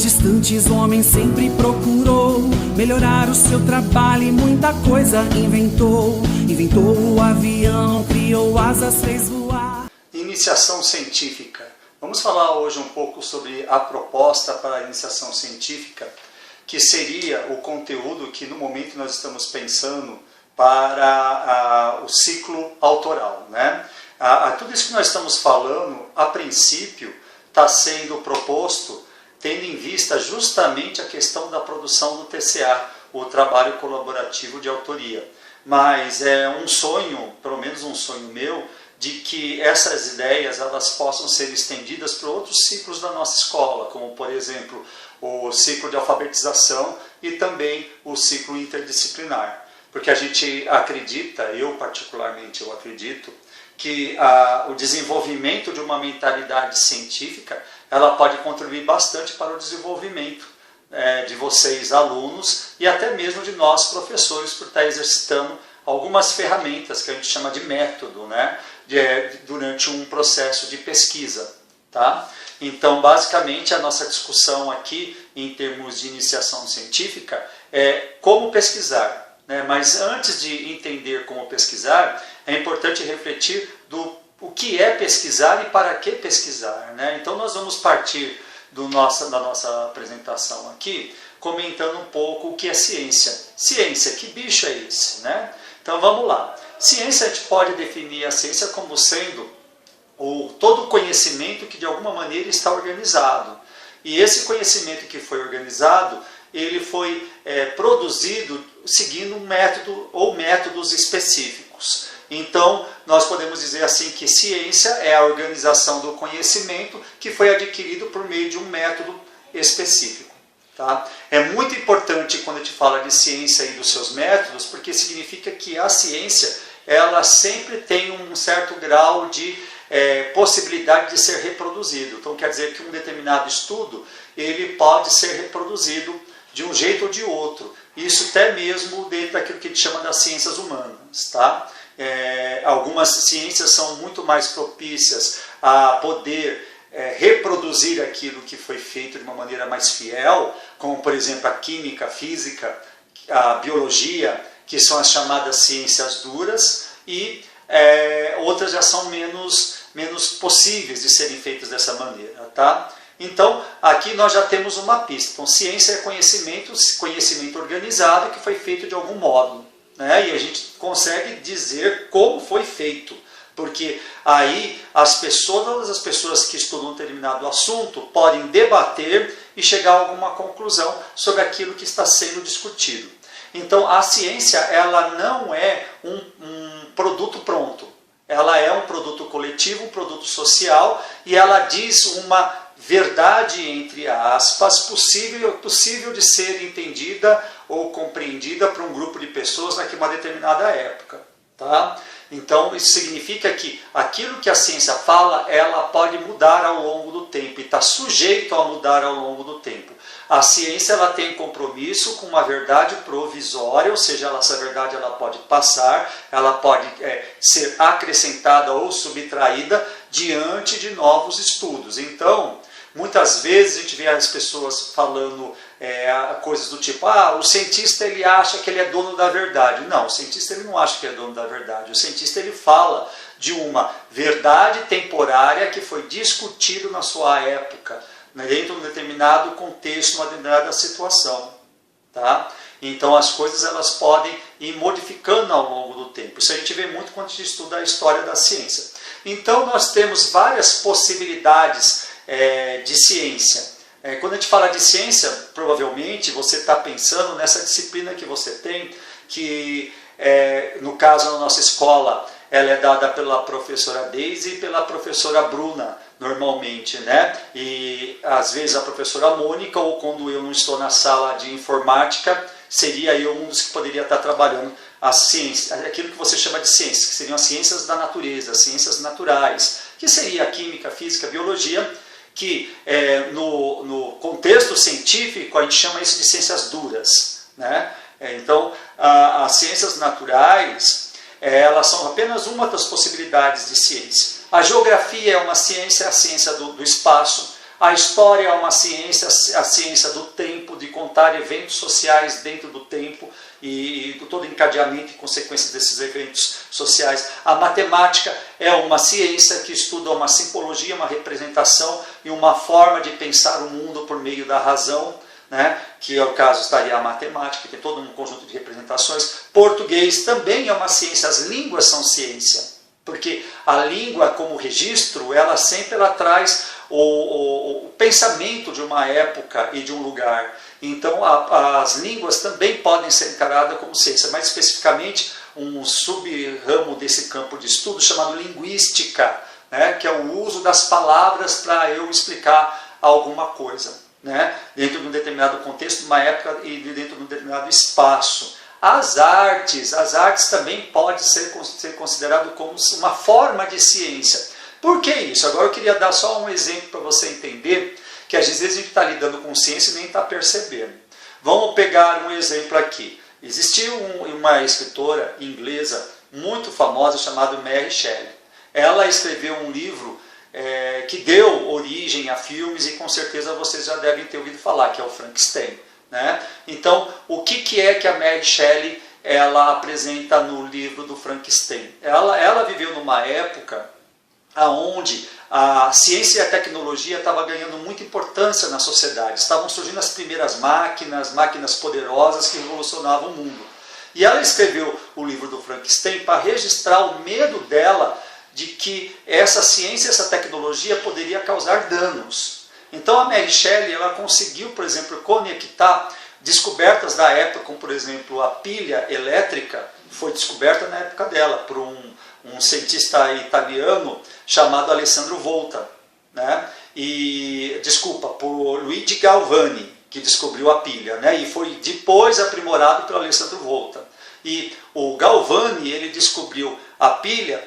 lugares distantes o homem sempre procurou melhorar o seu trabalho e muita coisa inventou. Inventou o avião, criou asas, fez voar. Iniciação científica. Vamos falar hoje um pouco sobre a proposta para a iniciação científica, que seria o conteúdo que no momento nós estamos pensando para o ciclo autoral, né? Tudo isso que nós estamos falando, a princípio, está sendo proposto tendo em vista justamente a questão da produção do TCA, o trabalho colaborativo de autoria. Mas é um sonho, pelo menos um sonho meu, de que essas ideias elas possam ser estendidas para outros ciclos da nossa escola, como, por exemplo, o ciclo de alfabetização e também o ciclo interdisciplinar. Porque a gente acredita, eu particularmente eu acredito, que o desenvolvimento de uma mentalidade científica ela pode contribuir bastante para o desenvolvimento de vocês, alunos, e até mesmo de nós, professores, por estar exercitando algumas ferramentas que a gente chama de método, né? Durante um processo de pesquisa. Tá? Então, basicamente, a nossa discussão aqui, em termos de iniciação científica, é como pesquisar. Né? Mas antes de entender como pesquisar, é importante refletir o que é pesquisar e para que pesquisar. Né? Então, nós vamos partir da nossa apresentação aqui, comentando um pouco o que é ciência. Ciência, que bicho é esse? Né? Então, vamos lá. Ciência, a gente pode definir a ciência como sendo todo conhecimento que de alguma maneira está organizado. E esse conhecimento que foi organizado, ele foi produzido seguindo um método ou métodos específicos. Então, nós podemos dizer assim que ciência é a organização do conhecimento que foi adquirido por meio de um método específico. Tá? É muito importante quando a gente fala de ciência e dos seus métodos, porque significa que a ciência ela sempre tem um certo grau de possibilidade de ser reproduzido. Então quer dizer que um determinado estudo ele pode ser reproduzido de um jeito ou de outro. Isso até mesmo dentro daquilo que a gente chama das ciências humanas. Tá? Algumas ciências são muito mais propícias a poder reproduzir aquilo que foi feito de uma maneira mais fiel, como por exemplo a química, a física, a biologia, que são as chamadas ciências duras, e outras já são menos possíveis de serem feitas dessa maneira. Tá? Então, aqui nós já temos uma pista. Então, ciência é conhecimento organizado que foi feito de algum modo. Né? E a gente consegue dizer como foi feito. Porque aí todas as pessoas que estudam um determinado assunto podem debater e chegar a alguma conclusão sobre aquilo que está sendo discutido. Então a ciência ela não é um produto pronto, ela é um produto coletivo, um produto social, e ela diz uma verdade, entre aspas, possível de ser entendida ou compreendida por um grupo de pessoas naquela determinada época. Tá? Então isso significa que aquilo que a ciência fala, ela pode mudar ao longo do tempo, e está sujeito a mudar ao longo do tempo. A ciência ela tem compromisso com uma verdade provisória, ou seja, essa verdade ela pode passar, ela pode ser acrescentada ou subtraída diante de novos estudos. Então, muitas vezes a gente vê as pessoas falando coisas do tipo, o cientista ele acha que ele é dono da verdade. Não, o cientista ele não acha que é dono da verdade. O cientista ele fala de uma verdade temporária que foi discutido na sua época, dentro de um determinado contexto, uma determinada situação. Tá? Então as coisas elas podem ir modificando ao longo do tempo. Isso a gente vê muito quando a gente estuda a história da ciência. Então nós temos várias possibilidades de ciência. Quando a gente fala de ciência, provavelmente você está pensando nessa disciplina que você tem, que no caso na nossa escola, ela é dada pela professora Deise e pela professora Bruna, normalmente, né? E às vezes a professora Mônica, ou quando eu não estou na sala de informática, seria eu um dos que poderia estar trabalhando a ciência, aquilo que você chama de ciência, que seriam as ciências da natureza, as ciências naturais, que seria a química, a física, a biologia, que no contexto científico a gente chama isso de ciências duras. Né? Então, as ciências naturais, elas são apenas uma das possibilidades de ciência. A geografia é uma ciência, é a ciência do espaço. A história é uma ciência, a ciência do tempo, de contar eventos sociais dentro do tempo e todo encadeamento e consequências desses eventos sociais. A matemática é uma ciência que estuda uma simbologia, uma representação e uma forma de pensar o mundo por meio da razão, né? Que é o caso estaria a matemática, que tem todo um conjunto de representações. Português também é uma ciência, as línguas são ciência, porque a língua como registro, ela sempre traz o pensamento de uma época e de um lugar. Então as línguas também podem ser encaradas como ciência, mais especificamente um sub-ramo desse campo de estudo chamado linguística, né, que é o uso das palavras para eu explicar alguma coisa, né, dentro de um determinado contexto, uma época e dentro de um determinado espaço. As artes também podem ser consideradas como uma forma de ciência. Por que isso? Agora eu queria dar só um exemplo para você entender que às vezes a gente está lidando com ciência e nem está percebendo. Vamos pegar um exemplo aqui. Existiu uma escritora inglesa muito famosa chamada Mary Shelley. Ela escreveu um livro que deu origem a filmes e com certeza vocês já devem ter ouvido falar, que é o Frankenstein, né? Então, o que é que a Mary Shelley ela apresenta no livro do Frankenstein? Ela viveu numa época onde a ciência e a tecnologia estavam ganhando muita importância na sociedade. Estavam surgindo as primeiras máquinas poderosas que revolucionavam o mundo. E ela escreveu o livro do Frankenstein para registrar o medo dela de que essa ciência, essa tecnologia poderia causar danos. Então a Mary Shelley ela conseguiu, por exemplo, conectar descobertas da época, como por exemplo a pilha elétrica, foi descoberta na época dela por um cientista italiano chamado Alessandro Volta, né? Por Luigi Galvani, que descobriu a pilha, né? E foi depois aprimorado pelo Alessandro Volta. E o Galvani ele descobriu a pilha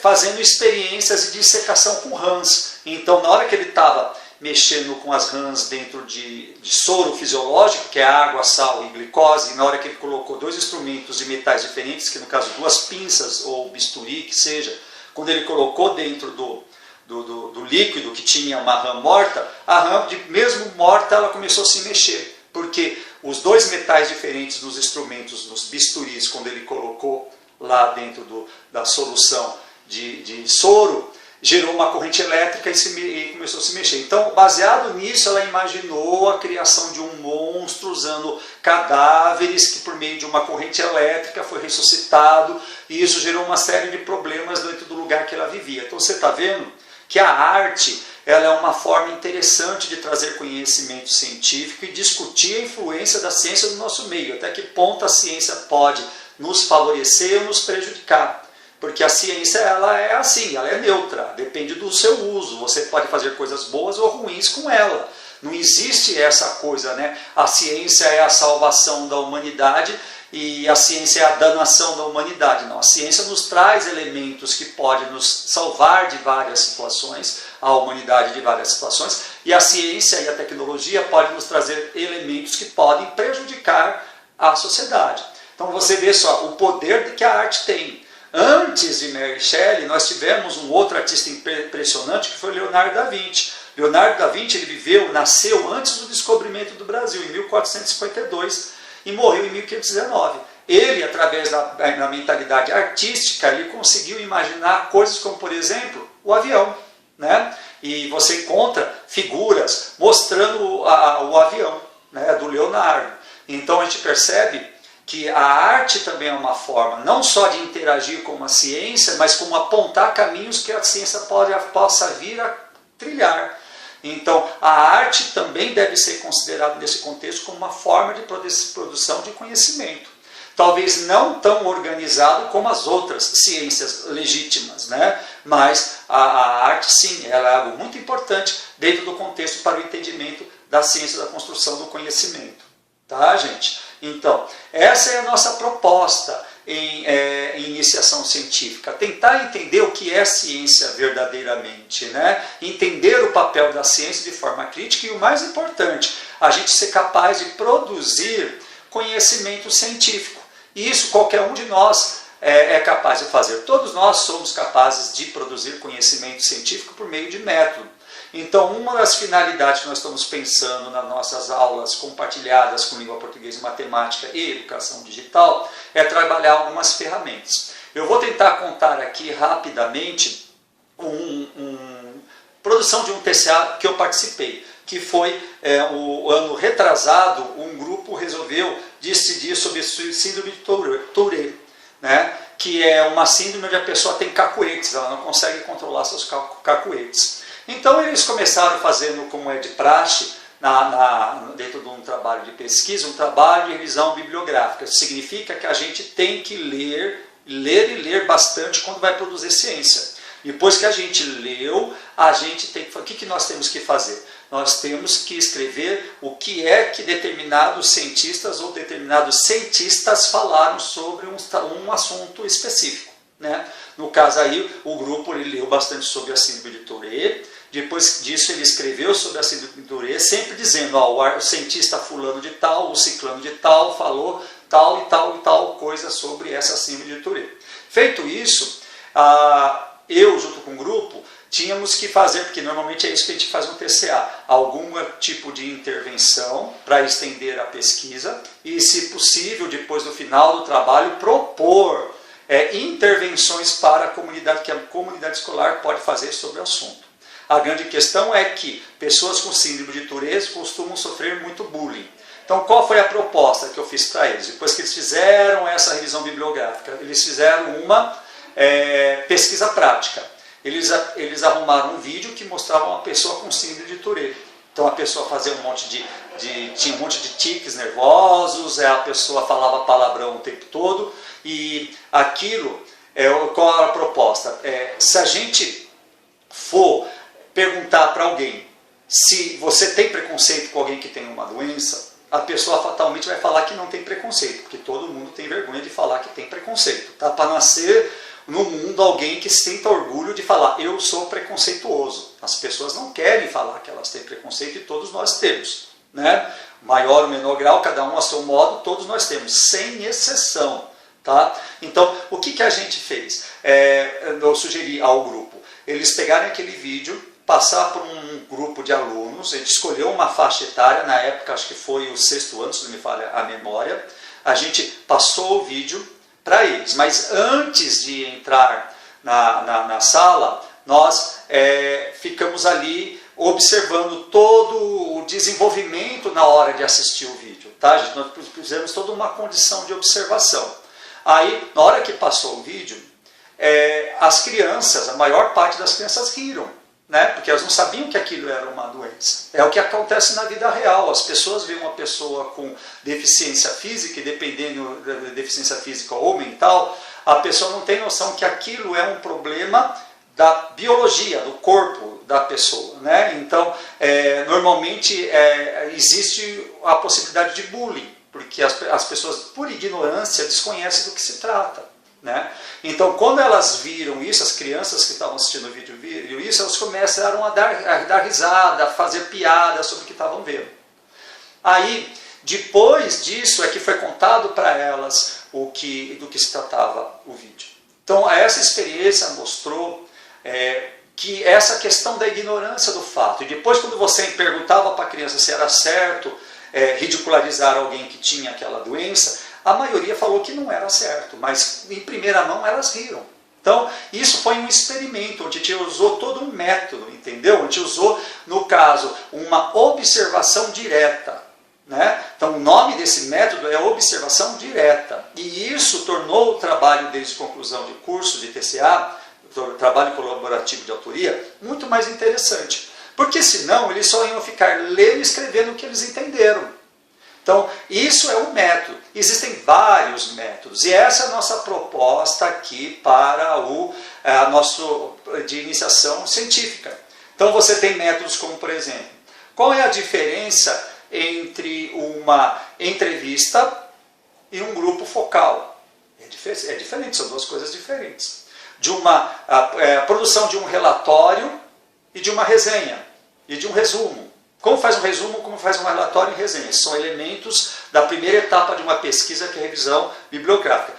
fazendo experiências de dissecação com rãs. Então, na hora que ele estava mexendo com as rãs dentro de soro fisiológico, que é água, sal e glicose, e na hora que ele colocou dois instrumentos de metais diferentes, que no caso duas pinças ou bisturi, que seja, quando ele colocou dentro do líquido que tinha uma rã morta, a rã, mesmo morta, ela começou a se mexer, porque os dois metais diferentes nos instrumentos, nos bisturis, quando ele colocou lá dentro da solução de soro, gerou uma corrente elétrica e começou a se mexer. Então, baseado nisso, ela imaginou a criação de um monstro usando cadáveres que por meio de uma corrente elétrica foi ressuscitado, e isso gerou uma série de problemas dentro do lugar que ela vivia. Então você está vendo que a arte ela é uma forma interessante de trazer conhecimento científico e discutir a influência da ciência no nosso meio, até que ponto a ciência pode nos favorecer ou nos prejudicar. Porque a ciência ela é assim, ela é neutra, depende do seu uso. Você pode fazer coisas boas ou ruins com ela. Não existe essa coisa, né? A ciência é a salvação da humanidade e a ciência é a danação da humanidade. Não, a ciência nos traz elementos que podem nos salvar de várias situações, a humanidade de várias situações, e a ciência e a tecnologia podem nos trazer elementos que podem prejudicar a sociedade. Então você vê só o poder que a arte tem. Antes de Mary Shelley, nós tivemos um outro artista impressionante que foi Leonardo da Vinci. Leonardo da Vinci ele nasceu antes do descobrimento do Brasil, em 1452, e morreu em 1519. Ele, através da mentalidade artística, ele conseguiu imaginar coisas como, por exemplo, o avião, né? E você encontra figuras mostrando o avião, né, do Leonardo. Então a gente percebe que a arte também é uma forma, não só de interagir com a ciência, mas como apontar caminhos que a ciência possa vir a trilhar. Então, a arte também deve ser considerada nesse contexto como uma forma de produção de conhecimento. Talvez não tão organizado como as outras ciências legítimas, né? Mas a arte, sim, ela é algo muito importante dentro do contexto para o entendimento da ciência da construção do conhecimento. Tá, gente? Então, essa é a nossa proposta em iniciação científica. Tentar entender o que é ciência verdadeiramente, né? Entender o papel da ciência de forma crítica e, o mais importante, a gente ser capaz de produzir conhecimento científico. E isso qualquer um de nós é capaz de fazer. Todos nós somos capazes de produzir conhecimento científico por meio de método. Então, uma das finalidades que nós estamos pensando nas nossas aulas compartilhadas com língua portuguesa, matemática e educação digital é trabalhar algumas ferramentas. Eu vou tentar contar aqui rapidamente produção de um TCA que eu participei, que foi o ano retrasado, um grupo resolveu decidir sobre síndrome de Tourette, né? Que é uma síndrome onde a pessoa tem cacuetes, ela não consegue controlar seus cacuetes. Então eles começaram fazendo, como é de praxe, dentro de um trabalho de pesquisa, um trabalho de revisão bibliográfica. Isso significa que a gente tem que ler bastante quando vai produzir ciência. Depois que a gente leu, a gente tem que... O que nós temos que fazer? Nós temos que escrever o que é que determinados cientistas ou determinados cientistas falaram sobre um assunto específico, né? No caso aí, o grupo ele leu bastante sobre a síndrome de Tourette. Depois disso, ele escreveu sobre a síndrome de Tourette, sempre dizendo, o cientista fulano de tal, o ciclano de tal, falou tal e tal e tal coisa sobre essa síndrome de Tourette. Feito isso, eu, junto com o grupo, tínhamos que fazer, porque normalmente é isso que a gente faz no TCA, algum tipo de intervenção para estender a pesquisa e, se possível, depois do final do trabalho, propor intervenções para a comunidade, que a comunidade escolar pode fazer sobre o assunto. A grande questão é que pessoas com síndrome de Tourette costumam sofrer muito bullying. Então, qual foi a proposta que eu fiz para eles? Depois que eles fizeram essa revisão bibliográfica, eles fizeram uma pesquisa prática. Eles arrumaram um vídeo que mostrava uma pessoa com síndrome de Tourette. Então a pessoa fazia tinha um monte de tiques nervosos, a pessoa falava palavrão o tempo todo, e aquilo, qual era a proposta? Se a gente for perguntar para alguém se você tem preconceito com alguém que tem uma doença, a pessoa fatalmente vai falar que não tem preconceito, porque todo mundo tem vergonha de falar que tem preconceito. Tá? Para nascer no mundo alguém que sinta orgulho de falar, eu sou preconceituoso. As pessoas não querem falar que elas têm preconceito e todos nós temos, né? Maior ou menor grau, cada um a seu modo, todos nós temos, sem exceção. Tá? Então, o que a gente fez? Eu sugeri ao grupo, eles pegarem aquele vídeo, passar por um grupo de alunos, a gente escolheu uma faixa etária, na época acho que foi o 6º ano, se não me falha a memória, a gente passou o vídeo para eles, mas antes de entrar na sala, nós ficamos ali observando todo o desenvolvimento na hora de assistir o vídeo. Tá? Nós fizemos toda uma condição de observação. Aí, na hora que passou o vídeo, as crianças, a maior parte das crianças riram, né? Porque elas não sabiam que aquilo era uma doença. É o que acontece na vida real. As pessoas veem uma pessoa com deficiência física, e dependendo da deficiência física ou mental, a pessoa não tem noção que aquilo é um problema da biologia, do corpo da pessoa, né? Então, normalmente existe a possibilidade de bullying, porque as pessoas, por ignorância, desconhecem do que se trata, né? Então, quando elas viram isso, as crianças que estavam assistindo o vídeo viram isso, elas começaram a dar risada, a fazer piada sobre o que estavam vendo. Aí, depois disso, é que foi contado para elas do que se tratava o vídeo. Então, essa experiência mostrou que essa questão da ignorância do fato, e depois quando você perguntava para a criança se era certo ridicularizar alguém que tinha aquela doença, a maioria falou que não era certo, mas em primeira mão elas riram. Então, isso foi um experimento, onde a gente usou todo um método, entendeu? A gente usou, no caso, uma observação direta, né? Então, o nome desse método é observação direta. E isso tornou o trabalho deles de conclusão de curso de TCA, trabalho colaborativo de autoria, muito mais interessante. Porque senão eles só iam ficar lendo e escrevendo o que eles entenderam. Então, isso é um método. Existem vários métodos. E essa é a nossa proposta aqui para a nosso de iniciação científica. Então, você tem métodos como, por exemplo, qual é a diferença entre uma entrevista e um grupo focal? É diferente, são duas coisas diferentes. De uma produção de um relatório e de uma resenha, e de um resumo. Como faz um resumo, como faz um relatório e resenha? São elementos da primeira etapa de uma pesquisa, que é a revisão bibliográfica.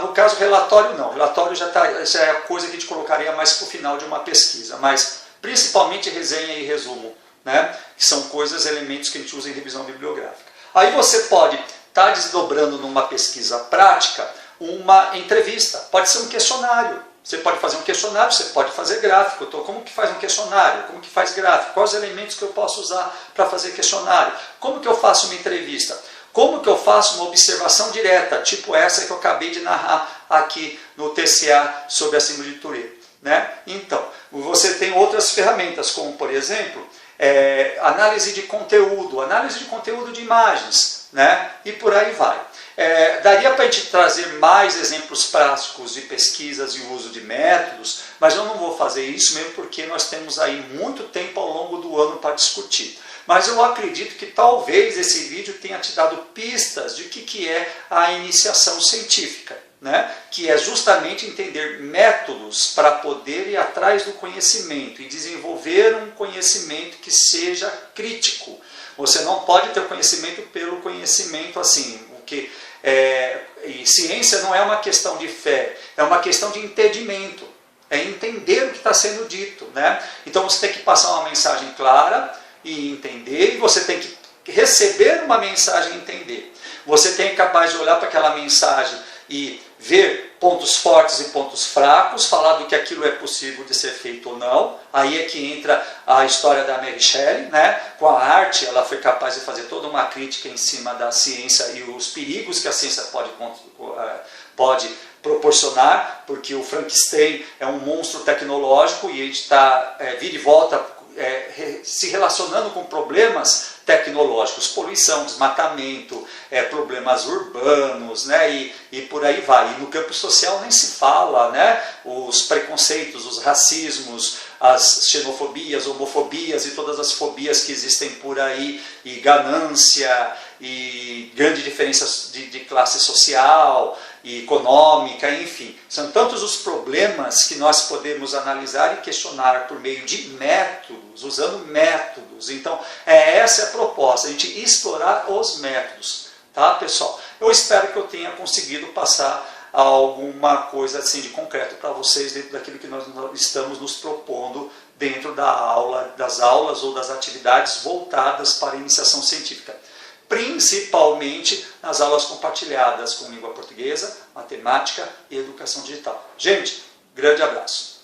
No caso, relatório não. Relatório já é a coisa que a gente colocaria mais para o final de uma pesquisa. Mas principalmente resenha e resumo, né? Que são elementos que a gente usa em revisão bibliográfica. Aí você pode estar desdobrando numa pesquisa prática uma entrevista, pode ser um questionário. Você pode fazer um questionário, você pode fazer gráfico. Então, como que faz um questionário? Como que faz gráfico? Quais os elementos que eu posso usar para fazer questionário? Como que eu faço uma entrevista? Como que eu faço uma observação direta, tipo essa que eu acabei de narrar aqui no TCA sobre a síndrome de Tourette, né? Então, você tem outras ferramentas, como por exemplo, análise de conteúdo de imagens, né? E por aí vai. Daria para a gente trazer mais exemplos práticos de pesquisas e uso de métodos, mas eu não vou fazer isso mesmo porque nós temos aí muito tempo ao longo do ano para discutir. Mas eu acredito que talvez esse vídeo tenha te dado pistas de que é a iniciação científica, né? Que é justamente entender métodos para poder ir atrás do conhecimento e desenvolver um conhecimento que seja crítico. Você não pode ter conhecimento pelo conhecimento assim, e ciência não é uma questão de fé, é uma questão de entendimento, é entender o que está sendo dito, né? Então você tem que passar uma mensagem clara e entender, e você tem que receber uma mensagem e entender. Você tem que ser capaz de olhar para aquela mensagem e ver pontos fortes e pontos fracos, falar do que aquilo é possível de ser feito ou não. Aí é que entra a história da Mary Shelley, né? Com a arte, ela foi capaz de fazer toda uma crítica em cima da ciência e os perigos que a ciência pode proporcionar, porque o Frankenstein é um monstro tecnológico e a gente está vira e volta se relacionando com problemas tecnológicos, poluição, desmatamento, problemas urbanos, né, e por aí vai. E no campo social nem se fala, né, os preconceitos, os racismos, as xenofobias, homofobias e todas as fobias que existem por aí, e ganância, e grande diferença de classe social e econômica, enfim. São tantos os problemas que nós podemos analisar e questionar por meio de métodos, usando métodos. Então, essa é a proposta, a gente explorar os métodos. Tá, pessoal? Eu espero que eu tenha conseguido passar alguma coisa assim de concreto para vocês dentro daquilo que nós estamos nos propondo dentro das aulas ou das atividades voltadas para a iniciação científica. Principalmente nas aulas compartilhadas com língua portuguesa, matemática e educação digital. Gente, grande abraço.